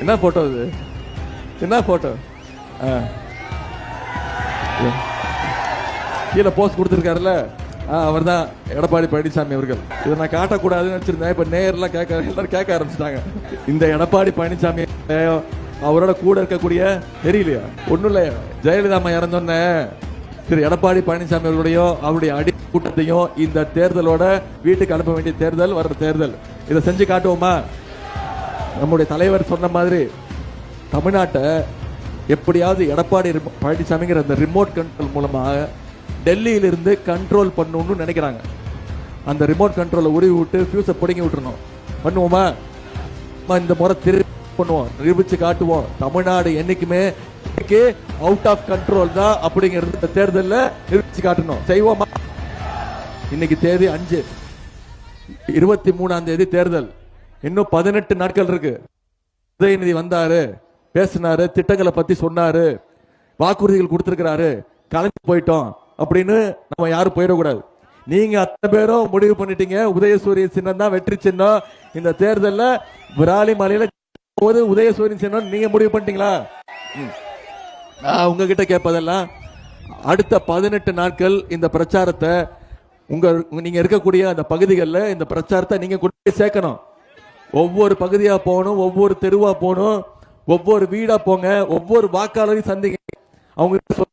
என்ன போட்டோ இது? என்ன போட்டோ? கீழே போஸ்ட் கொடுத்துருக்காருல்ல, அவர் தான் எடப்பாடி பழனிசாமி அவர்கள். இதை நான் காட்டக்கூடாதுன்னு வச்சிருந்தேன். இப்ப நேர்லாம் எல்லாரும் கேட்க ஆரம்பிச்சிட்டாங்க. இந்த எடப்பாடி பழனிசாமி அவரோட கூட இருக்கக்கூடிய தெரியலையா? ஒண்ணும் இல்லையா, ஜெயலலிதா அம்மா இறந்தோன்னே திரு எடப்பாடி பழனிசாமி அவர்களுடைய அவருடைய அடி கூட்டத்தையும் இந்த தேர்தலோட வீட்டுக்கு அனுப்ப வேண்டிய தேர்தல் வர்ற தேர்தல். இதை செஞ்சு காட்டுவோமா? நம்முடைய தலைவர் சொன்ன மாதிரி தமிழ்நாட்டை எப்படியாவது எடப்பாடி பழனிசாமிங்கிற அந்த ரிமோட் கண்ட்ரோல் மூலமாக டெல்லியிலிருந்து கண்ட்ரோல் பண்ணணும்னு நினைக்கிறாங்க. அந்த ரிமோட் கண்ட்ரோலை உருவி விட்டு ஃபியூஸை பிடுங்கி விட்டுறணும். பண்ணுவோமா? இந்த முறை திருப்பி பண்ணுவோம், நிரூபிச்சு காட்டுவோம். தமிழ்நாடு என்னைக்குமே அவுட் ஆஃப் கண்ட்ரோல் தான் அப்படிங்கிறது தேர்தலில் நிரூபிச்சு காட்டணும். செய்வோமா? இன்னைக்கு தேதி 5, 23ஆம் தேதி தேர்தல். இன்னும் 18 நாட்கள் இருக்கு. உதயநிதி வந்தாரு, பேசினாரு, திட்டங்களை பத்தி சொன்னாரு, வாக்குறுதிகள் கொடுத்திருக்கிறாரு, கலந்து போயிட்டோம் அப்படின்னு நம்ம யாரும் போயிடக்கூடாது. நீங்க அத்தனை பேரும் முடிவு பண்ணிட்டீங்க உதயசூரியன் சின்னம் தான் வெற்றி சின்னம். இந்த தேர்தலில் விராலி மலையில உதயசூரியன் சின்னம் நீங்க முடிவு பண்ணிட்டீங்களா? உங்ககிட்ட கேட்பதெல்லாம் அடுத்த 18 நாட்கள் இந்த பிரச்சாரத்தை நீங்க இருக்கக்கூடிய அந்த பகுதிகளில் இந்த பிரச்சாரத்தை நீங்க கொண்டு சேர்க்கணும். ஒவ்வொரு பகுதியா போகணும், ஒவ்வொரு தெருவா போகணும், ஒவ்வொரு வீடா போங்க, ஒவ்வொரு வாக்காளரையும் சந்திங்க. அவங்க